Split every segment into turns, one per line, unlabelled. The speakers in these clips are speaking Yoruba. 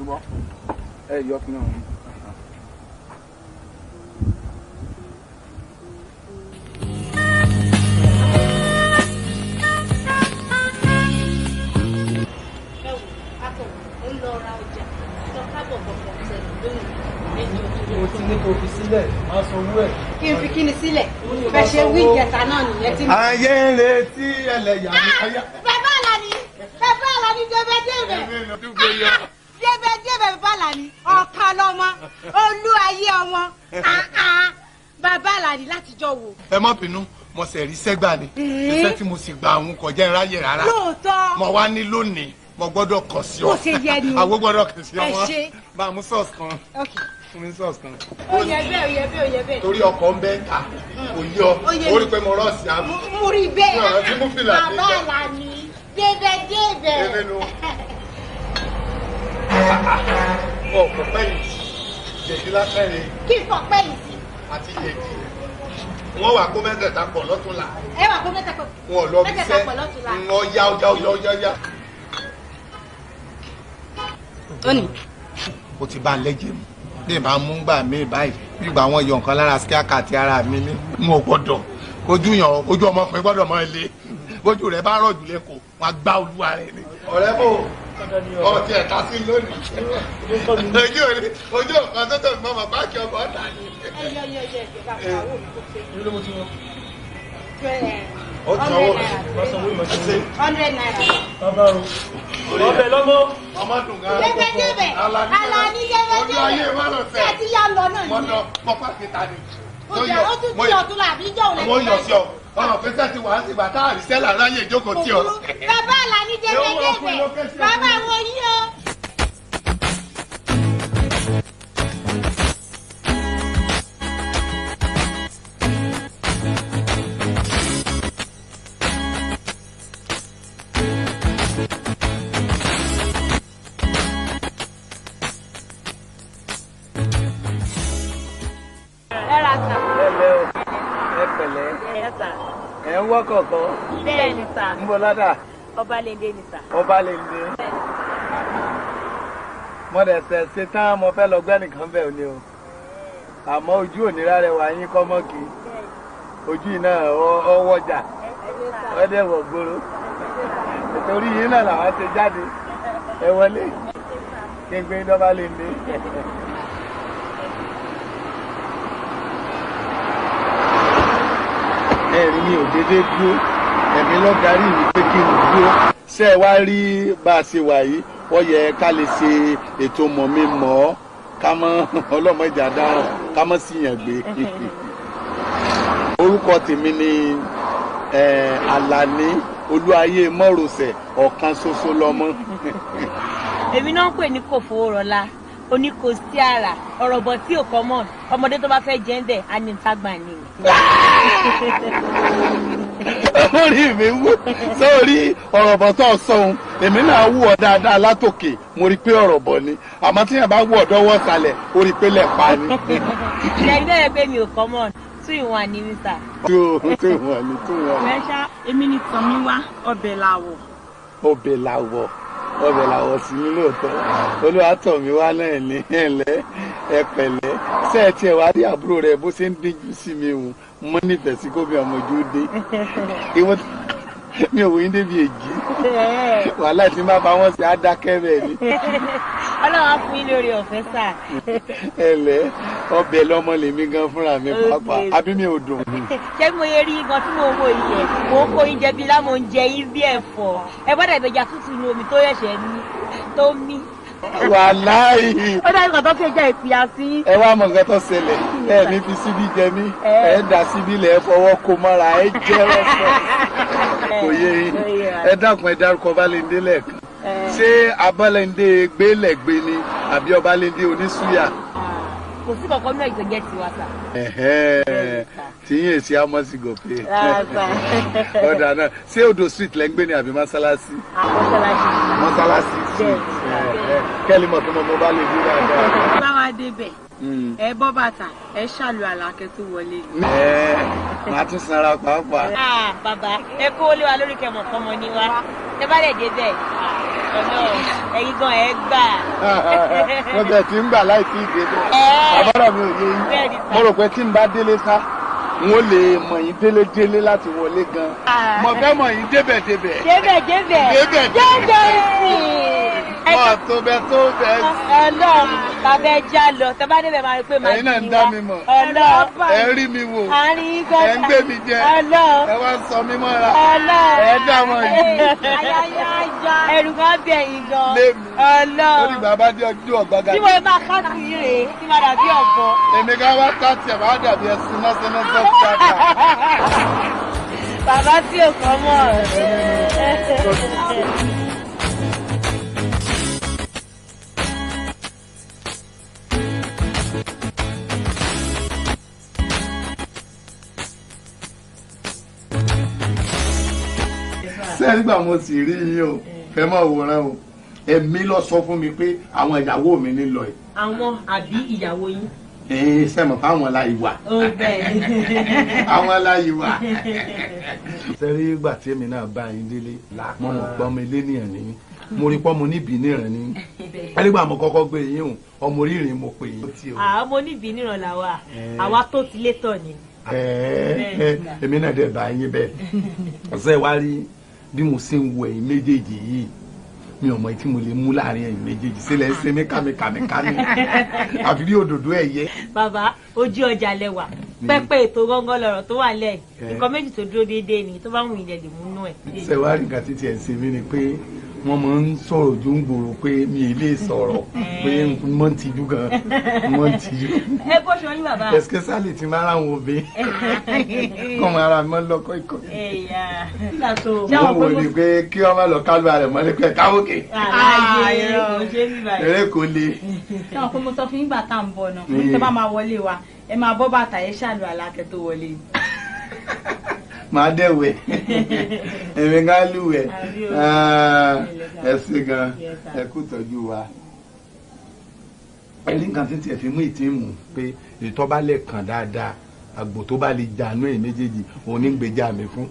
ṣùgbọ́n ẹ yọ kí náà.
Mo ti ní kò fi sílẹ̀, máa san owó ẹ̀.
Kí n fi kíni sílẹ̀? Fẹ́ ṣe wí ìjẹta náà nìyẹn tí mo.
Ayé ń retí ẹlẹ́yà ní ayá.
Bàbá Àlàní débẹ̀débẹ̀. Débẹ̀débẹ̀ bàbá Àlàní ọ̀kan lọ́mọ olú ayé ọmọ. Bàbá Àlàní látijọ́ wo.
Ẹ má bínú, mo ṣe rí sẹ́gbà ni. Iṣẹ́ tí mo sì gba àwọn kọjá ìráyè rárá.
Lóòótọ́.
Mo wá ní lónìí, mo gbọ́dọ̀ kàn sí ọ.
Bó ṣe yẹ ni o.
Àwọn gbọ́dọ̀ kàn sí ọ
Ẹ
wọn.
ṣe.
Bá a mú sọ́ọ̀sì kan. Fún mi sọ́ọ̀sì kan.
Ó yẹ bẹ́ẹ̀.
Torí ọkọ̀ ń bẹ́ ta, kò yọ. Ó rí pé mo rọ̀ sí àmì.
Mo rí bẹ́ẹ̀.
Ọ̀rọ̀ tí mo fi là dé.
Bàbá Àlàní débẹ̀débẹ̀.
Ẹlẹ́nu. Ọ̀pọ̀ pẹ́yìn. Jẹ̀dí lásán ni.
Kí n fọ pẹ́ yìí sí.
Àti jẹ̀dí. Wọ́n wà kó mẹ́tẹ̀ẹ̀ta pọ̀ lọ́túnla.
Ẹ wà kó mẹ́ta pọ̀.
Wọn ò lọ bí
Mẹ́tẹ̀ẹ̀ta pọ̀ lọ́túnla.
iṣẹ́. Wọ́n yá.
Ó ní.
Ó ti bá ń lẹ́jẹ̀ mu. Bí ìbá mú gbà mí báyìí, nígbà wọn yọ nǹkan lára skíákà àti ara mi ní. N ò gbọ́dọ̀. Ojú ọmọkùnrin gbọ́dọ̀ máa le. Bójú rẹ̀ bá rọ̀ jù lẹ́kọ̀ọ́, wọn á gbá olúwa rẹ̀ ni. Ọ̀rẹ́ bò ó ti ẹ̀ka sí lónìí. Ojú ọ̀kan tó tẹ̀ mọ́ báàkì ọkọ̀ ọ̀tà ni. Ó ti sanwó rẹ̀.
100 naira.
Bàbá o. Ọbẹ̀ lọ́mọ.
Ọmọ dùn gan.
Débẹ̀débẹ̀. Àlàní
Ojú ayé
débẹ̀débẹ̀.
má lọ
Ṣé ẹ ti yá lọ náà ni?
Mọ́tò pọ́pá kìtà ni.
Ó tún tí ọ̀tún làbí ìjọ òun
Mo yọ̀ sí ọ. Ọ̀rọ̀ pé sẹ́ẹ̀tì wà á sì gbà tá àrísẹ́ là ráyè ìjókòó tí ọ.
Bàbá Àlàní débẹ̀débẹ̀. Bàbá wọn yí o.
Ẹ ń wọ́kọ̀ kan.
Bẹ́ẹ̀ ni sà.
Ń bọ̀ ládà.
Ọbalende ni sà.
Ọbalende. Mo dẹ̀ ṣe tán mo fẹ́ lọ gbẹ́ nìkan bẹ́ẹ̀ ni o. Àmọ́ ojú òní rárẹ̀ wà yín kọ́ mọ́kì. Ojú yìí náà ọwọ́jà. Ó dẹ̀ wọ̀ gbòòrò. Nítorí yìí náà làwọn ti jáde. Ẹ wọlé. Kí n gbé dọ́balende. Ẹ̀rí mi ò dédé dúró ẹ̀mí ló darí mi pé kí n dúró. Ṣé ẹ wá rí bá a ṣe wà yìí wọ́n yẹ ká lè ṣe ètò mọ̀ mi mọ̀ ọ́ ká mọ́ ọlọ́mọdé àdáhùn ká mọ́ sí yàn gbé. Orúkọ tèmi ni Àlàní Olúayé Mọ́rọ̀sẹ̀ ọ̀kan ṣoṣo lọ́mọ.
Èmi náà ń pè ní Kòfowórọlá oníkò sí àrà ọ̀rọ̀ bọ̀ tí ò kọ́mọ̀ ọmọdé tó bá fẹ́ jẹ́ ń bẹ̀ á ní tágbà ni.
Orí mi wú sórí ọ̀rọ̀ bọ̀ tó sọ̀hún èmi náà wù ọ́ dáadáa látòkè mo rí pé ọ̀rọ̀ bọ̀ ni àmọ́ tí yẹn bá wù ọ́ dọ́wọ́ sàlẹ̀ ó rí pé lẹ̀ pa ni.
Ìyẹn bẹ́ẹ̀ pé mi ò kọ́mọ̀ tún ìwọ̀n ní mísà.
tó ìwọ̀n ni tó ìwọ̀n ni.
Rẹ́ṣá èmi ni Tọ́míwá ọbẹ̀ làwọ̀.
Ọbẹ̀ làwọ̀ ọbẹ̀ làwọ̀ sí ní lóòótọ́ Olúwatọ́míwá náà ní ẹ̀lẹ́ ẹ pẹ̀lẹ́ ṣé ẹ tiẹ̀ wá rí àbúrò rẹ̀ bó ṣe ń díjú sí mi hùn mo nífẹ̀ẹ́ sí kó bí ọmọ ojú dé mi ò wíńdé bí èjì wàhálà tí má bá wọn ṣe á dákẹ́ bẹ́ẹ̀ ni.
Ọlọ́run á fún yín lórí ọ̀fẹ́ sà.
ẹ̀lẹ́ ọbẹ̀ lọ́mọ lèmi gan fúnra mi pàápàá àbí mi ò dùn.
Ṣé mo yẹ rí gan tí mo wo iyẹ̀ mo ń kó yín jẹ bí lámò ń jẹ yín bí ẹ̀fọ́ ẹ gbọ́dọ̀ ìbẹ̀jà tútù ní omi tó yẹ̀ṣẹ̀ ní tó mí.
Wàláhì.
Ó dájú kan tó fi jẹ́ ìpìyà sí.
Ẹ wá mọ̀ nǹkan tó ṣẹlẹ̀ ẹ ní fi síbí jẹ mí ẹ dà síbí lẹ̀ ẹ fọwọ́ kó mọ́ra ẹ jẹ́ rẹ́sọ̀ kò yé yín ẹ dákun ẹ dárúkọ Ọbalende lẹ́ẹ̀kan ṣé Ọbalende gbélẹ̀gbé ni àbí Ọbalende onísúyà.
Kò sí kankan náà ìgbẹ́jẹ́ tiwa sà.
tí yín èsì amọ̀sí gòpè ọ̀dà náà ṣé Odò street lẹ́ ń gbé ni àbí mọ́sálásí. Mọ́sálásí street kẹ́lí mọ̀ tó mọ́ Ọbalende dáadáa.
Báwa débẹ̀ ẹ bọ́ bàtà ẹ ṣàlù àlàkẹ́ tó wọlé.
Màá tún sanra pàápàá.
Bàbá ẹ kó lé wa lórí kẹmọ̀ kọmọ ni wa ẹ bá lè dé bẹ́ẹ̀ ẹ̀yin gan ẹ gbà.
mo bẹ̀ tí ń gbà láì tí ì dé bẹ́ẹ̀. àbọ̀rọ̀ mi ò yé yín mo rò pé tí n bá délé sá n ó lè mọ̀ yín délé láti wọlé gan. mo fẹ́ mọ̀ yín débẹ̀. débẹ̀ mọ̀ tó bẹ.
Ọlọ́run bàbá ẹ já lọ tẹ bá débẹ̀ máa rí pé màá
ẹ̀yin náà ń dá mi mọ̀.
Ọlọ́run
ẹ rí mi wò.
àárín gan.
ẹ ń gbé mi jẹ.
Ọlọ́run
ẹ wá ń sọ mí mọ́ra.
Ọlọ́run
ẹ dá wọn yìí.
ẹrù kan bí ẹ̀yin gan.
lémi.
Ọlọ́run
ó ní bàbá dé ọjọ́ ọ̀gbága.
tí mo máa káàkiri rèé tí máa dàbí ọ̀bọ.
èmi ká wá káàtì ẹ̀ máa dàbí ẹ̀sìn náà sọ́kàtà.
bàbá tí ò kọ́ mọ́
sẹ́yìn nígbà mo sì rí yín o fẹ́ mọ̀ wòran o èmi lọ sọ fún mi pé àwọn ìyàwó mi ní lọ yìí.
àwọn àbí ìyàwó yín.
sẹ́mọ̀ fáwọn láyé wà.
ó bẹ́ẹ̀ ni.
àwọn láyé wà. sẹ́yìn nígbà tí èmi náà bá yín délé mo mọ̀ gbọ́n mi lé nìyẹn ní mo rí pọ́ mo níbi níran ní. nígbà mo kọ́kọ́ gbé yín o ọmọ orírin mo pè yín.
ọmọ níbi níran làwa àwa tó ti lé tọ̀ ni.
èmi náà dẹ̀ bá yín bẹ́ẹ̀ ọ̀sẹ̀ wá rí bí mo ṣe ń wo ẹ̀yin méjèèjì yìí mi ò mọ tí mo lè mú láàrin ẹ̀yin méjèèjì sílẹ̀ ṣe mí kàmìkàmì àfi bí òdòdó ẹ̀yẹ.
bàbá ojú ọjà lẹwà pẹpẹ ètò gángan lọ̀rọ̀ tó wà lẹ́yìn nǹkan méjì tó dúró déédéé ni tó bá wù yín lè múnú ẹ̀.
sẹwárì nǹkan títí ẹ̀ ń ṣe mí ni pé wọ́n máa ń sọ̀rọ̀ ojú ń gbòòrò pé mi ì lè sọ̀rọ̀ pé mọ́ ń tijú gan mọ́ ń tijú.
ẹ bó ṣe wọ́n ní bàbá.
especially ti máa ra àwọn obìnrin kọ́ máa ra mọ́ lọ́kọ́ ìkọ́. wọ́n wò ní pé kí wọ́n má lọ kálù ààrẹ mọ́lẹ́ pé káwókè. eré kò le.
ṣé wọn kò mo sọ fún yín gbà tá à ń bọ̀ náà mo ní tẹ́ bá máa wọlé wa ẹ máa bọ́ bàtà ẹ ṣàlù àlàkẹ́ tó wọlé.
máa dẹ̀wẹ̀ èmi ká lùwẹ̀ ẹ ṣé gan ẹ kú tọ́jú wa. ẹni nǹkan tí tiẹ̀ fi mú ìtì mú pé ètò bá lè kàn dáadáa àgbò tó bá lè jàánú ẹ̀ méjèèjì òun ní gbèjà mi fún.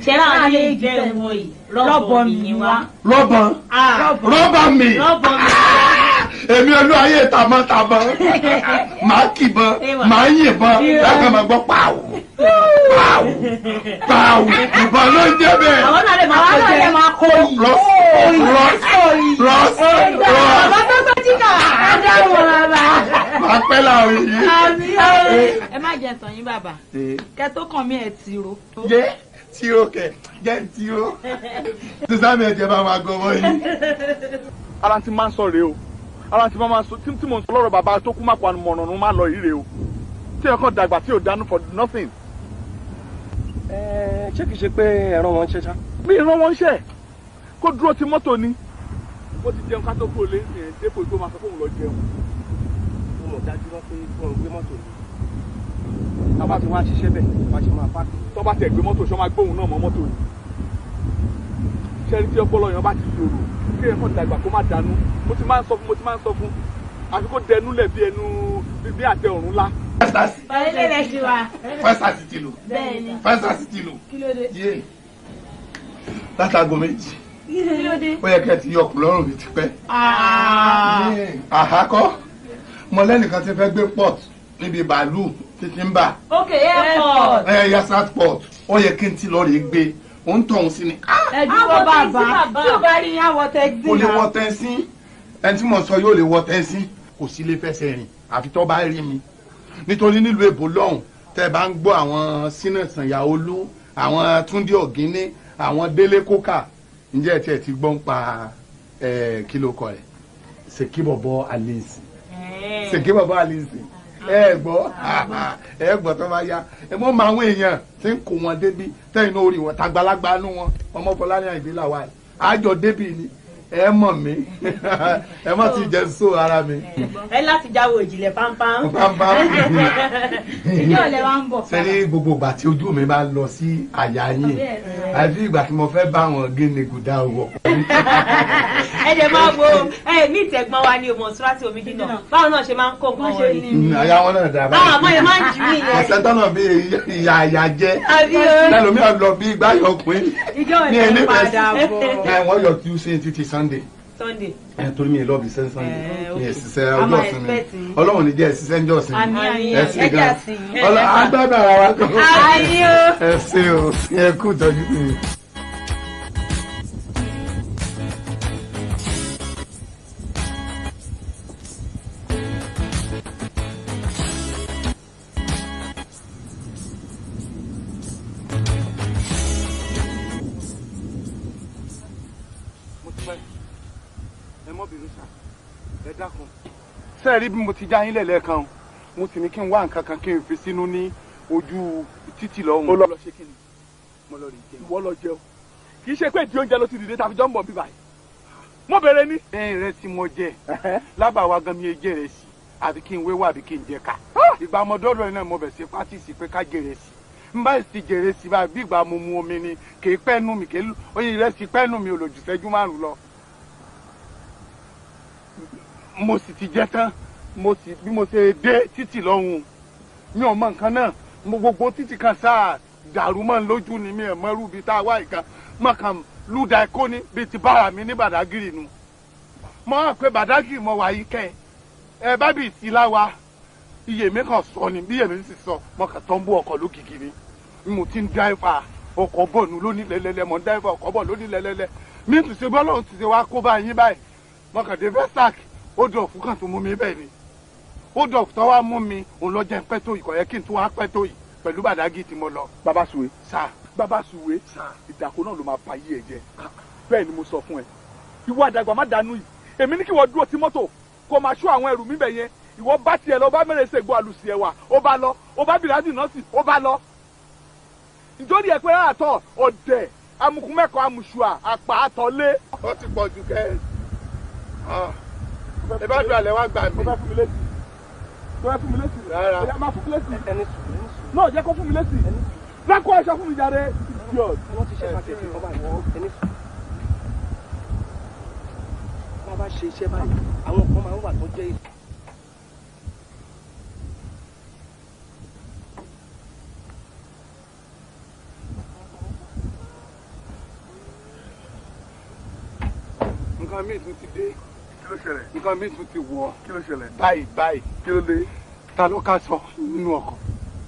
ṣé láwọn ilé ìjẹ́ ìwọ yìí rọ́bọ̀ mi wá.
rọ́bà mi èmi olú ayé tàmọ́tàmọ́ màá kìbọn màá yìnbọn lágbàá máa gbọ́ pàwọ́ ìbọn ló ń jẹ́ bẹ́ẹ̀.
àwọn náà lè máa kó yìí.
rọ́s
bàbá tó tó jìnnà ẹ̀dá wọ̀ bàbá.
máa pẹ́ láwọn yìí.
ẹ má jẹ tàn yín bàbá kẹ tó kàn mí ẹ ti ro.
jẹ́ tiro kẹ̀ jẹ́ tiro. sísámi ẹ̀jẹ̀ bá máa gbọ́wọ́ yìí.
ara ti máa ń sọ rèé o ara ti máa ń sọ tí mo ń sọ lọ́rọ̀ bàbá tó kú má pa mọ̀nà ló máa lọ yìí rèé o tí ẹ kàn dàgbà tí ò dánú for nothing.
ṣé kìí ṣe pé ẹran wọn ń ṣe ṣá.
mi ìran wọn ń ṣe kó dúró ti mọ́tò ni ó ti jẹun ká tó kó lé dépò tó máa sọ fóun lọ jẹun.
mo mọ̀ dájú wá pé wọ́n ń gbé mọ́tò ni. tábà tí wọ́n á ṣiṣẹ́ bẹ̀ wọ́n á ṣe máa pààkì.
tó bá tẹ̀ gbé mọ́tò ṣọ́ máa gbóhùn náà mọ́ mọ́tò ni. ṣẹ́ni tí ọpọlọ yẹn bá ti yòrò kí ẹ kàn dàgbà kó má dànù mo ti máa ń sọ fún àfi kó dẹnu lẹ̀ bí ẹnu bí àtẹ ọ̀run ńlá.
fásitì ti lò fásitì ti lò yé látago méjì ó yẹ kẹ́ ti yọ ọkùnrin lọ́rùn mi ti pẹ́. àhákọ́ mo lẹ́nìkan ti fẹ́ gbé port níbi bàálù títí ń bà.
ok airport.
yasat port ó yẹ kí n ti lọ rè é gbé òun tọ̀hún sí ni.
ẹ dúró bàbá tí o bá rí àwọ̀ tẹ́sí.
o lè wọ tẹ́sí ẹni tí mo sọ yóò lè wọ tẹ́sí kò sí lè fẹsẹ̀ rìn àfi tó bá rí mi nítorí nílùú èbó lọ́hùn tẹ́ bá ń gbọ́ àwọn sínú ìsànyà olú àwọn túndé ọ̀gíní àwọn délé kókà ǹjẹ́ ẹ̀ tí ẹ ti gbọ́ ń pa kílò kọ rẹ̀ ṣèkíbọ̀bọ̀ àlèsì ṣèkíbọ̀bọ̀ àlèsì ẹ gbọ́ tó bá yá ẹ mọ́ mọ àwọn èèyàn tí ń kó wọn débi tẹ́yìn náà orí wọn tàgbàlagbà nú wọn ọmọ Fọlárin Àyìndé wa àjọ débi ni ẹ mọ̀ mí ẹ mọ̀ ti jẹ́ so ara mi.
ẹ láti jáwé òjìlẹ̀ pampam.
ìjọ ọ̀lẹ́ wa ń bọ̀.
sẹ́ni gbogbo ìgbà tí ojú mi bá lọ sí àyà yín àfi ìgbà tí mo fẹ́ bá wọn gé ni gùdá wọ̀.
ẹ jẹ máa wo ní ìtẹ̀gbọ́n wa ní ọmọ Surati Omidina báwọn náà ṣe máa ń kó nǹkan wọn rí.
àyà wọn náà dà
báwọn àmọ́ yẹn máa ń jù nìyẹn.
ọ̀sẹ̀ tọ́nà bí ìyá jẹ́ lẹ́lòmíà lọ bí ìgbà yọkùn
ìjọ ìfẹ́ padà bọ̀.
wọ́n yọ Tuesday títí Sunday.
Sunday.
Torí mi lọ́ọ̀bì sẹ́ Sunday kí ẹ ṣiṣẹ́ ọjọ́ ìsinmi Ọlọ́run ní jẹ́ ẹ ṣiṣẹ́ ọjọ́ ìsinmi ẹ ṣe gan agbábà ara wa kan ẹ ṣe o ẹ kú ìtọ́jú mi.
sẹ́ẹ̀rí bí mo ti já yín lẹ́lẹ́kan mo sì ní kí n wá nǹkan kan kí n fi sínú ní ojú títì lọ́hùn. mo lọ ṣe kí ni mo lọ rí jẹun. ìwọ lọ jẹun kì í ṣe pé ìdí oúnjẹ ló ti dìde tàbí jọ ń bọ̀ bí báyìí. mo bẹ̀rẹ̀ ní. ẹ̀yìn rẹ tí mo jẹ lábàáwá gan mi jẹ rẹ sí àbí kí n wéwà àbí kí n jẹ ká. ìgbà ọmọdọ́dọ̀ náà mo bẹ̀ sí pátìsì pé ká jèrè sí n bá sì jèrè sí báyìí bí ìgbà mo mu omi ni kì í pẹ́ nù mí kì í oyin rẹ sì pẹ́ nù mí olójú ìṣẹ́jú 5 lọ. mo sì ti jẹ tán bí mo ṣe dé títì lọ́hùn mi ò mọ nǹkan náà mo gbogbo títì kan sáà dàrú mọ́ lójú ni mi ò mọ irú bíi tá a wá ìkan mọ̀ kàn lùdà ẹ̀kọ́ ni bíi ti bára mi ní Bàdágìrì nu mo hàn pé Bàdágìrì mo wà yí kẹ́ ẹ bá bíi ti láwa iye mi kàn sọ ni bí iye mi sì sọ mo kàn tó ń bú ọkọ̀ lókìkí ni mo ti ń dáìfà ọkọ̀ bọ̀ nù lónìí lẹ́lẹ́lẹ́ mo ń dáìfà ọkọ̀ bọ̀ lónìí lẹ́lẹ́lẹ́ mi tún ṣe bọ́lọ́run ti ṣe wá kó bá yín báyìí mo kàn dé Vestac ó dọ̀ fún kàn tó mú mi bẹ́ẹ̀ ni ó dọ̀ tó wá mú mi òun lọ jẹ́ pẹ́ tó yìí kò yẹ kí n tún wá pẹ́ tó yìí pẹ̀lú Bàdágìrì tí mo lọ.
Bàbá Sùwé
sà
Bàbá Sùwé ìdàkọ náà ló máa ba yí ẹ jẹ bẹ́ẹ̀ ni mo sọ fún ẹ ìwọ àdàgbà má dànù yìí èmi ní kí wọ́n dúró tí mọ́tò kó máa ṣọ́ àwọn ẹrù mi bẹ̀ yẹn ìwọ bá tiẹ̀ lọ bá mẹ́rẹ̀ ṣègbọ́ àlùsì ẹ̀wà ó bá lọ ó bá bìrádì náà sì ó bá lọ. ìjọ́ni ẹ̀ pé àtọ̀ ọ̀dẹ̀ amukun mẹ́kọ̀ọ́ amuṣua àpá àtọ̀lé.
ó ti pọ̀ jù kẹ́ ẹ bá dùn àlẹ́ wá gbà mí.
tó fẹ́ fún mi létí
rárá
ẹ̀yà máa fún mi létí náà jẹ́ kó fún mi létí lákò ẹ̀ṣọ́ fún mi jáde idiot. wọ́n ti ṣe pàtẹ́kì kan báyìí ẹni sùn. wọ́n bá ṣe iṣẹ́ báyìí àwọn kan máa ń wà tó jẹ́ èsì.
nǹkan míì tún ti dé
kí ló ṣẹlẹ̀
nǹkan míì tún ti wọ̀
kí ló ṣẹlẹ̀
báyìí
kí ló dé
ta ló ká sọ nínú ọkọ̀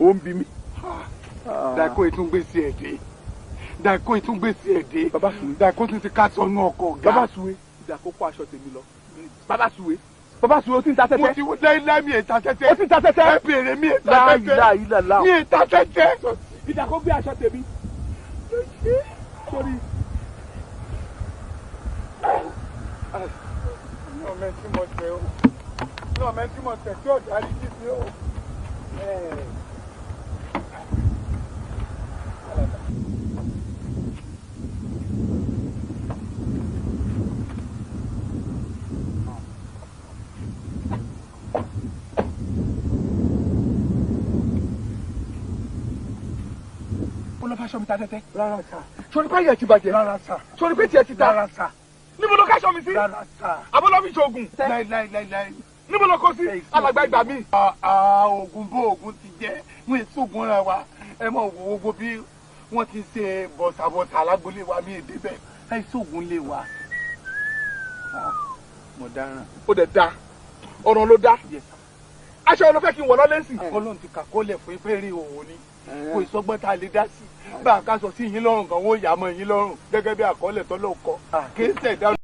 ó ń bí mi.
dàkó ìtúngbèsè ẹ̀dẹ́ dàkó ìtúngbèsè ẹ̀dẹ́
Bàbá Sùwé
dàkó tún ti ká sọ nínú ọkọ̀ ọ̀gá.
Bàbá Sùwé ìdàkó kó aṣọ tèmi lọ. Bàbá Sùwé ó ti ń ta tẹ́tẹ́.
mo ti wọ́n láíláí mi èta tẹ́tẹ́.
ó ti ń ta tẹ́tẹ́.
ẹ bèrè mi èta tẹ́tẹ́ mi èta tẹ́tẹ́.
ìdàkó gbé aṣọ tèmi. sórí.
ọmọ ẹ tí mo tẹ o ọmọ ẹ tí mo tẹ tí ọ̀dà rí jí sí o.
Olúfàṣọ mi ta tẹ́tẹ́.
rárá sà.
sori pé ayé ti bàjẹ́.
rárá sà.
sori pé tiẹ̀ ti ta.
rárá sà.
níbo ló káṣọ mi sí.
rárá sà.
abọ́lọ́bí ṣoògùn.
láíláíláíláí.
níbo ló kó sí. alàgbà ìgbà mi.
oògùn bó oògùn ti jẹ́ wọ́n èso oògùn ra wa ẹ mọ̀ wo gbogbo bí wọ́n ti ṣe bọ̀sàbọ̀sà alágbólé wa mi èdè bẹ́ẹ̀ ẹ sóògùn lè wa. mo dáràn.
ó dẹ̀ da ọ̀ràn ló dá. aṣọ wo ló fẹ́ kí n wọ̀ lọ́lẹ́sìn.
Ọlọ́run ti kà kólẹ̀ fún ìfẹ́ rí òwò ni kò ìsọgbọ́n tá a lè dá sí bá a ká sọ sí yín lọ́rùn kan wọ́n yà á mọ́ yín lọ́rùn gẹ́gẹ́ bí àkọọ́lẹ̀ tọ́lọ́ kọ kì í ṣẹ̀dá.